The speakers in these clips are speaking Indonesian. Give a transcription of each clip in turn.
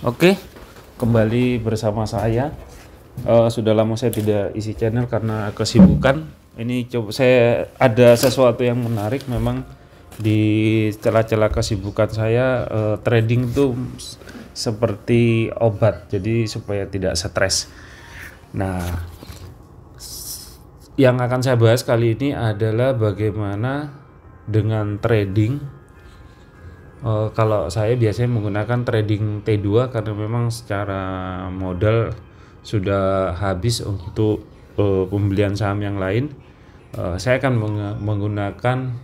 Oke, kembali bersama saya. Sudah lama saya tidak isi channel karena kesibukan. Ini coba saya ada sesuatu yang menarik memang di celah-celah kesibukan saya. Trading itu seperti obat, jadi supaya tidak stres. Nah, yang akan saya bahas kali ini adalah bagaimana dengan trading. Kalau saya biasanya menggunakan trading T2 karena memang secara modal sudah habis untuk pembelian saham yang lain. Saya akan menggunakan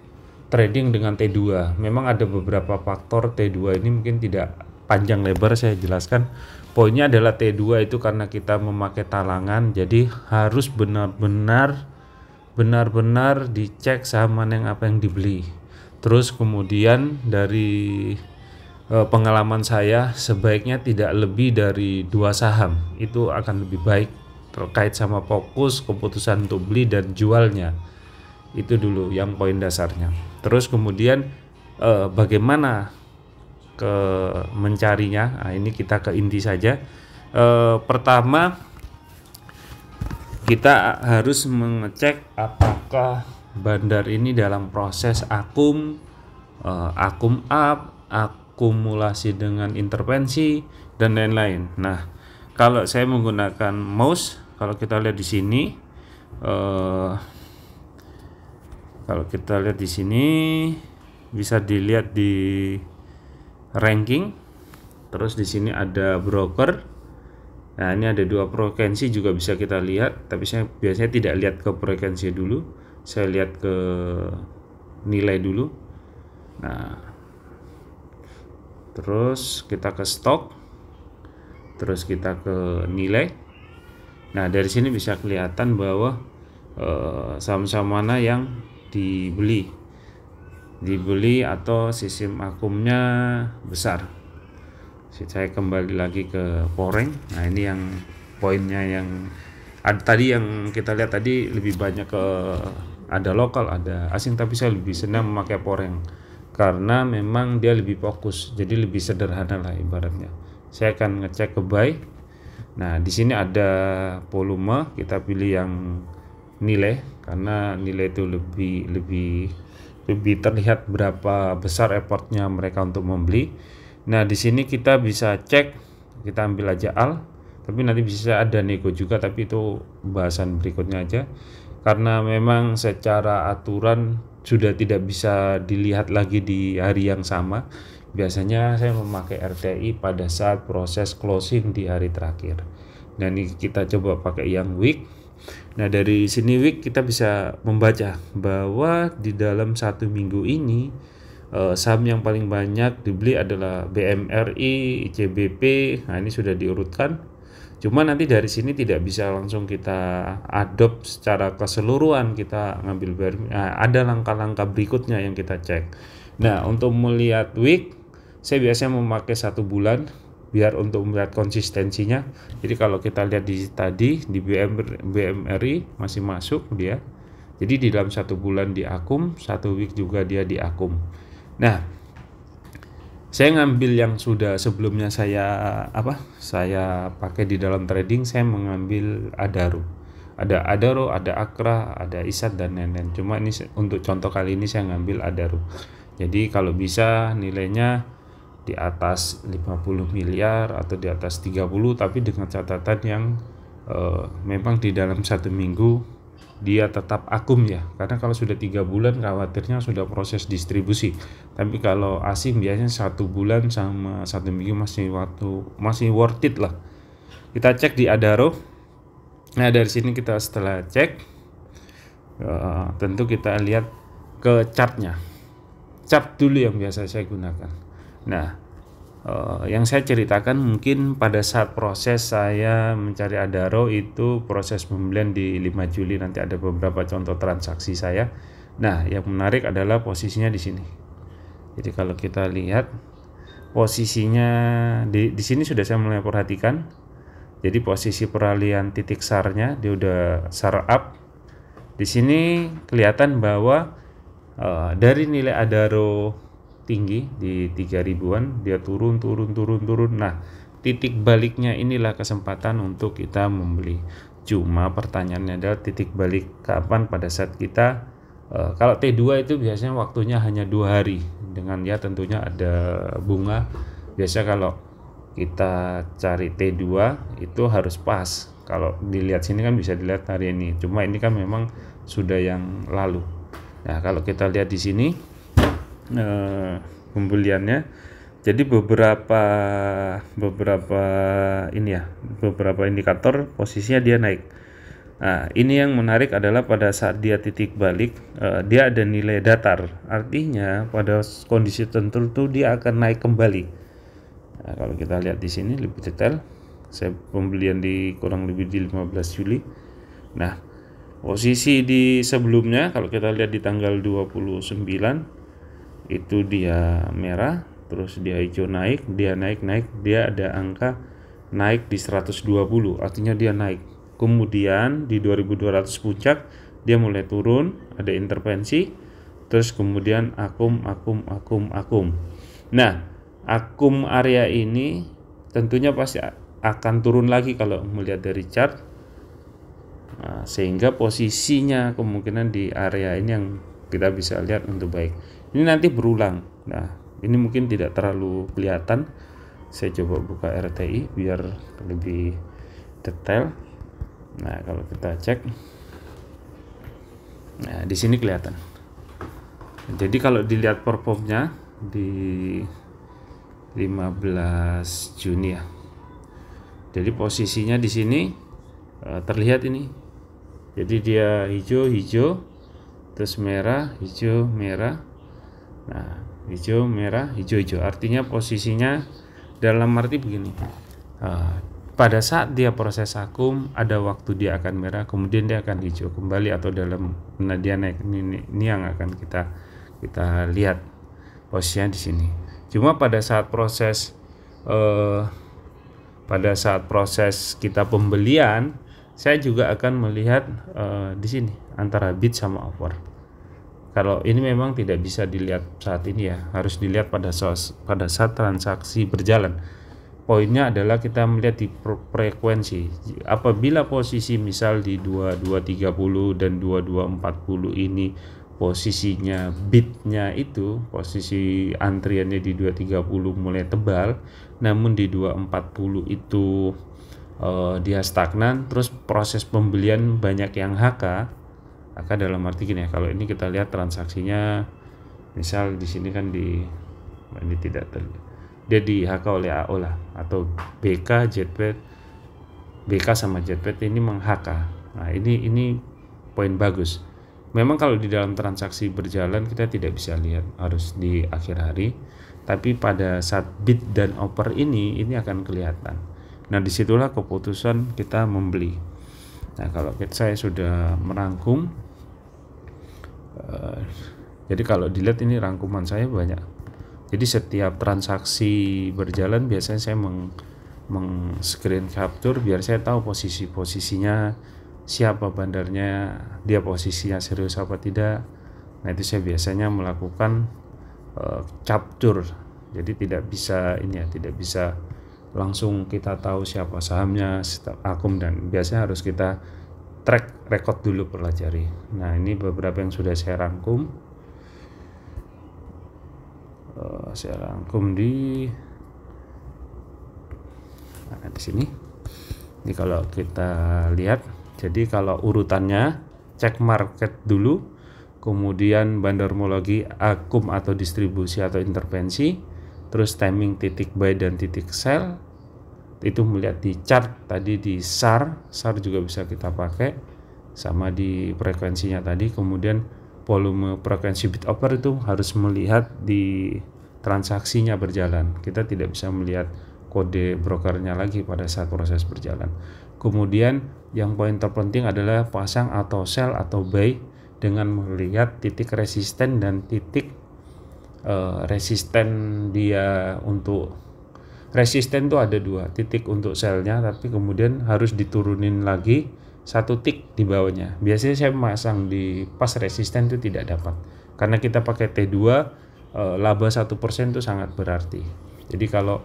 trading dengan T2. Memang ada beberapa faktor T2 ini mungkin tidak panjang lebar saya jelaskan. Poinnya adalah T2 itu karena kita memakai talangan, jadi harus benar-benar dicek saham mana yang apa yang dibeli. Terus kemudian dari pengalaman saya sebaiknya tidak lebih dari 2 saham, itu akan lebih baik terkait sama fokus keputusan untuk beli dan jualnya. Itu dulu yang poin dasarnya. Terus kemudian bagaimana ke mencarinya. Nah, ini kita ke inti saja. Pertama kita harus mengecek apakah bandar ini dalam proses akum up, akumulasi dengan intervensi dan lain-lain. Nah, kalau saya menggunakan mouse, kalau kita lihat di sini, bisa dilihat di ranking. Terus di sini ada broker. Nah, ini ada 2 frekuensi juga bisa kita lihat, tapi saya biasanya tidak lihat ke frekuensi dulu. Saya lihat ke nilai dulu. Nah, terus kita ke stok, terus kita ke nilai. Nah, dari sini bisa kelihatan bahwa saham-saham mana yang dibeli atau sistem akumnya besar. Saya kembali lagi ke Poreng. Nah, ini yang poinnya yang tadi yang kita lihat tadi lebih banyak ke ada lokal, ada asing, tapi saya lebih senang memakai Poreng karena memang dia lebih fokus, jadi lebih sederhana lah ibaratnya. Saya akan ngecek ke buy. Nah, di sini ada volume, kita pilih yang nilai karena nilai itu lebih terlihat berapa besar effortnya mereka untuk membeli. Nah, di sini kita bisa cek, kita ambil aja AL, tapi nanti bisa ada nego juga, tapi itu bahasan berikutnya aja. Karena memang secara aturan sudah tidak bisa dilihat lagi di hari yang sama. Biasanya saya memakai RTI pada saat proses closing di hari terakhir. Nah, ini kita coba pakai yang week. Nah, dari sini week kita bisa membaca bahwa di dalam 1 minggu ini saham yang paling banyak dibeli adalah BMRI, ICBP. Nah, ini sudah diurutkan. Cuma nanti dari sini tidak bisa langsung kita adopt secara keseluruhan, kita ngambil ada langkah-langkah berikutnya yang kita cek. Nah, untuk melihat week, saya biasanya memakai 1 bulan biar untuk melihat konsistensinya. Jadi kalau kita lihat di BMRI masih masuk dia. Jadi di dalam 1 bulan di akum, 1 week juga dia di akum. Nah, saya ngambil yang sudah sebelumnya saya pakai di dalam trading. Saya mengambil Adaro. Ada Adaro, ada Akra, ada Isat dan lain-lain. Cuma ini untuk contoh kali ini saya ngambil Adaro. Jadi kalau bisa nilainya di atas 50 miliar atau di atas 30, tapi dengan catatan yang memang di dalam 1 minggu dia tetap akum ya, karena kalau sudah 3 bulan khawatirnya sudah proses distribusi. Tapi kalau asing biasanya 1 bulan sama 1 minggu masih worth it lah. Kita cek di Adaro. Nah, dari sini kita setelah cek tentu kita lihat ke chartnya. Chart dulu yang biasa saya gunakan. Nah, yang saya ceritakan mungkin pada saat proses saya mencari Adaro itu proses pembelian di 5 Juli, nanti ada beberapa contoh transaksi saya. Nah, yang menarik adalah posisinya di sini. Jadi kalau kita lihat posisinya di sini sudah saya mulai perhatikan. Jadi posisi peralihan titik SAR-nya dia udah SAR up. Di sini kelihatan bahwa dari nilai Adaro tinggi di 3000-an dia turun. Nah, titik baliknya inilah kesempatan untuk kita membeli. Cuma pertanyaannya adalah titik balik kapan pada saat kita kalau T2 itu biasanya waktunya hanya 2 hari dengan ya tentunya ada bunga. Biasa kalau kita cari T2 itu harus pas. Kalau dilihat sini kan bisa dilihat hari ini. Cuma ini kan memang sudah yang lalu. Nah, kalau kita lihat di sini pembeliannya, jadi beberapa indikator posisinya dia naik. Nah, ini yang menarik adalah pada saat dia titik balik, dia ada nilai datar. Artinya pada kondisi tertentu dia akan naik kembali. Nah, kalau kita lihat di sini lebih detail, saya pembelian di kurang lebih di 15 Juli. Nah, posisi di sebelumnya kalau kita lihat di tanggal 29 itu dia merah, terus dia hijau naik, dia naik, dia ada angka naik di 120, artinya dia naik. Kemudian di 2200 puncak dia mulai turun, ada intervensi, terus kemudian akum. Nah, akum area ini tentunya pasti akan turun lagi kalau melihat dari chart. Nah, sehingga posisinya kemungkinan di area ini yang kita bisa lihat untuk baik. Ini nanti berulang. Nah, ini mungkin tidak terlalu kelihatan. Saya coba buka RTI biar lebih detail. Nah, kalau kita cek, nah di sini kelihatan. Jadi kalau dilihat performnya di 15 Juni ya. Jadi posisinya di sini terlihat ini. Jadi dia hijau, terus merah, hijau, merah. Nah, hijau, merah, hijau. Artinya posisinya dalam arti begini. Pada saat dia proses akum, ada waktu dia akan merah, kemudian dia akan hijau kembali atau dalam dia naik. Ini yang akan kita lihat posisinya di sini. Cuma pada saat proses kita pembelian, saya juga akan melihat di sini antara bid sama offer. Kalau ini memang tidak bisa dilihat saat ini ya, harus dilihat pada saat transaksi berjalan. Poinnya adalah kita melihat di frekuensi. Apabila posisi misal di 2230 dan 2240 ini posisinya bidnya itu, posisi antriannya di 230 mulai tebal, namun di 240 itu dia stagnan, terus proses pembelian banyak yang HK dalam arti gini ya, kalau ini kita lihat transaksinya misal di sini kan ini tidak dia di HK oleh AO lah, atau BK, JPET, BK sama JPET ini meng-HK. Nah, ini poin bagus. Memang kalau di dalam transaksi berjalan kita tidak bisa lihat, harus di akhir hari. Tapi pada saat bid dan offer ini akan kelihatan. Nah, disitulah keputusan kita membeli. Nah, kalau saya sudah merangkum, jadi kalau dilihat ini rangkuman saya banyak. Jadi setiap transaksi berjalan biasanya saya screen capture biar saya tahu posisinya, siapa bandarnya, dia posisinya serius apa tidak. Nah, itu saya biasanya melakukan capture. Jadi tidak bisa langsung kita tahu siapa sahamnya, akum, dan biasanya harus kita track record dulu, pelajari. Nah, ini beberapa yang sudah saya rangkum. Di sini. Ini kalau kita lihat, jadi kalau urutannya cek market dulu, kemudian bandarmologi, akum atau distribusi atau intervensi, terus timing titik buy dan titik sell. Itu melihat di chart tadi di SAR juga bisa kita pakai, sama di frekuensinya tadi. Kemudian volume frekuensi bid offer itu harus melihat di transaksinya berjalan. Kita tidak bisa melihat kode brokernya lagi pada saat proses berjalan. Kemudian yang poin terpenting adalah pasang atau sell atau buy dengan melihat titik resisten dan titik resisten dia. Untuk resisten itu ada 2 titik untuk sellnya, tapi kemudian harus diturunin lagi 1 tick di bawahnya. Biasanya saya masang di pas resisten itu tidak dapat, karena kita pakai T2, laba 1% itu sangat berarti. Jadi kalau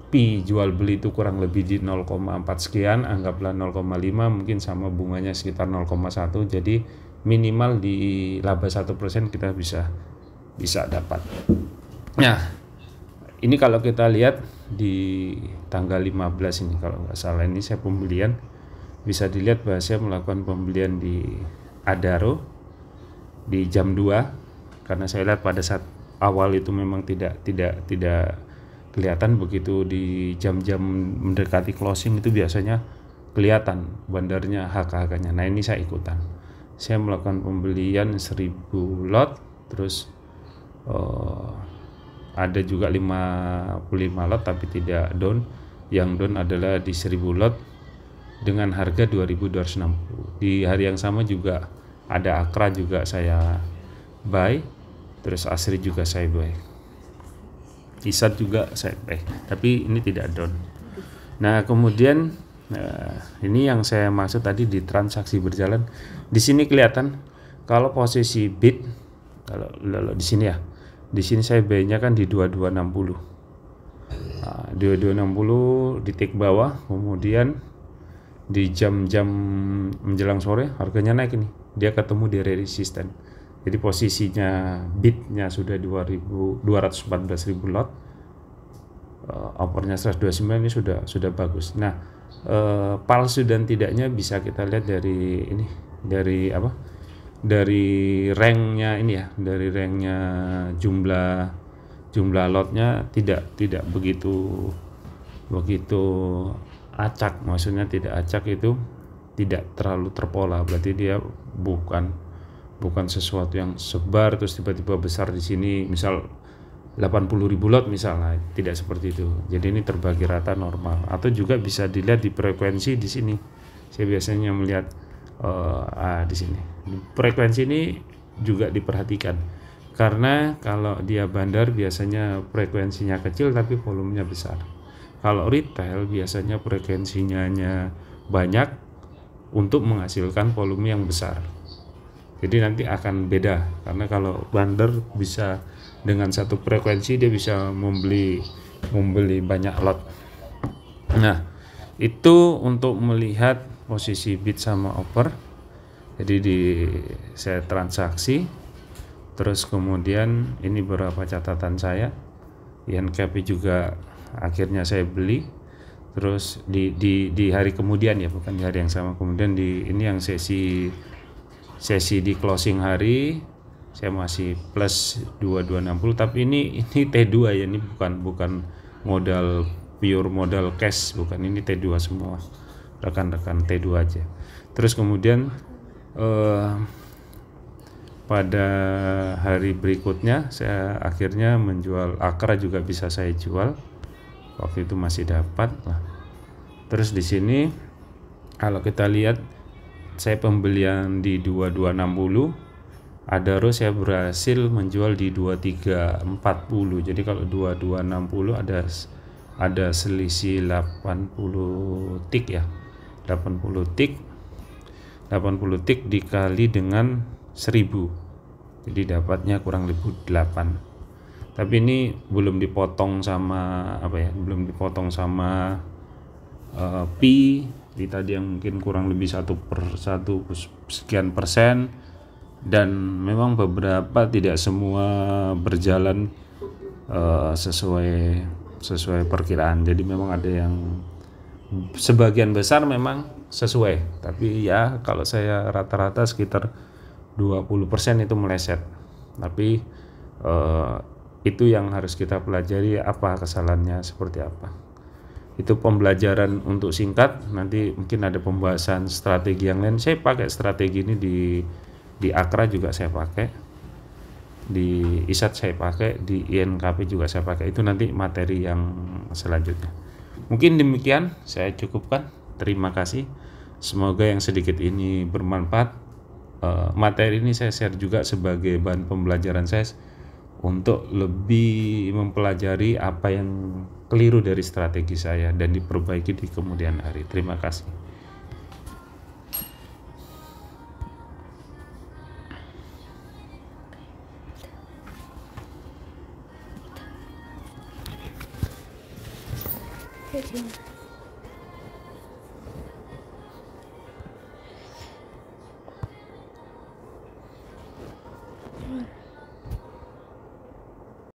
P jual beli itu kurang lebih di 0,4 sekian, anggaplah 0,5, mungkin sama bunganya sekitar 0,1, jadi minimal di laba 1% kita bisa dapat. Nah, ini kalau kita lihat di tanggal 15 ini, kalau nggak salah ini saya pembelian, bisa dilihat bahwa saya melakukan pembelian di Adaro di jam 2, karena saya lihat pada saat awal itu memang tidak kelihatan, begitu di jam-jam mendekati closing itu biasanya kelihatan bandarnya HK-nya. Nah, ini saya ikutan. Saya melakukan pembelian 1000 lot, terus ada juga 55 lot tapi tidak down. Yang down adalah di 1000 lot dengan harga 2260. Di hari yang sama juga ada Akra juga saya buy, terus Asri juga saya buy. Isat juga saya buy, tapi ini tidak down. Nah, kemudian ini yang saya maksud tadi di transaksi berjalan. Di sini kelihatan kalau posisi bid, kalau di sini ya, di sini saya buy-nya kan di 2260. 2260 di tick bawah, kemudian di jam-jam menjelang sore harganya naik ini. Dia ketemu di resisten. Jadi posisinya bidnya sudah 214.000 lot, offernya 129, ini sudah bagus. Nah, palsu dan tidaknya bisa kita lihat dari ini, dari apa? Dari ranknya ini ya, dari ranknya jumlah lotnya tidak begitu acak. Maksudnya tidak acak itu tidak terlalu terpola, berarti dia bukan sesuatu yang sebar terus tiba-tiba besar di sini, misal 80.000 lot misalnya, tidak seperti itu. Jadi ini terbagi rata normal. Atau juga bisa dilihat di frekuensi di sini. Saya biasanya melihat di sini. Frekuensi ini juga diperhatikan. Karena kalau dia bandar biasanya frekuensinya kecil tapi volumenya besar. Kalau retail biasanya frekuensinya hanya banyak untuk menghasilkan volume yang besar. Jadi nanti akan beda, karena kalau bandar bisa dengan satu frekuensi dia bisa membeli banyak lot. Nah, itu untuk melihat posisi bid sama offer. Jadi saya transaksi, terus kemudian ini beberapa catatan saya. INKP juga akhirnya saya beli. Terus di hari kemudian ya, bukan di hari yang sama. Kemudian ini yang sesi di closing hari saya masih plus 2260, tapi ini T2 ya, ini bukan modal pure modal cash, bukan, ini T2 semua rekan-rekan T2 aja. Terus kemudian pada hari berikutnya saya akhirnya menjual Akra, juga bisa saya jual, waktu itu masih dapat. Nah, terus di sini kalau kita lihat saya pembelian di 2260, Adaro saya berhasil menjual di 2340. Jadi kalau 2260 ada selisih 80 tick ya. 80 tick dikali dengan 1000. Jadi dapatnya kurang lebih 8. Tapi ini belum dipotong sama belum dipotong sama P di tadi yang mungkin kurang lebih 1 sekian persen, dan memang beberapa tidak semua berjalan sesuai perkiraan. Jadi memang ada yang sebagian besar memang sesuai, tapi ya kalau saya rata-rata sekitar 20% itu meleset. Tapi itu yang harus kita pelajari, apa kesalahannya seperti apa. Itu pembelajaran untuk singkat. Nanti mungkin ada pembahasan strategi yang lain. Saya pakai strategi ini di Akra juga saya pakai, di Isat saya pakai, di INKP juga saya pakai. Itu nanti materi yang selanjutnya. Mungkin demikian saya cukupkan. Terima kasih. Semoga yang sedikit ini bermanfaat. Materi ini saya share juga sebagai bahan pembelajaran saya untuk lebih mempelajari apa yang keliru dari strategi saya dan diperbaiki di kemudian hari. Terima kasih. Mm-mm.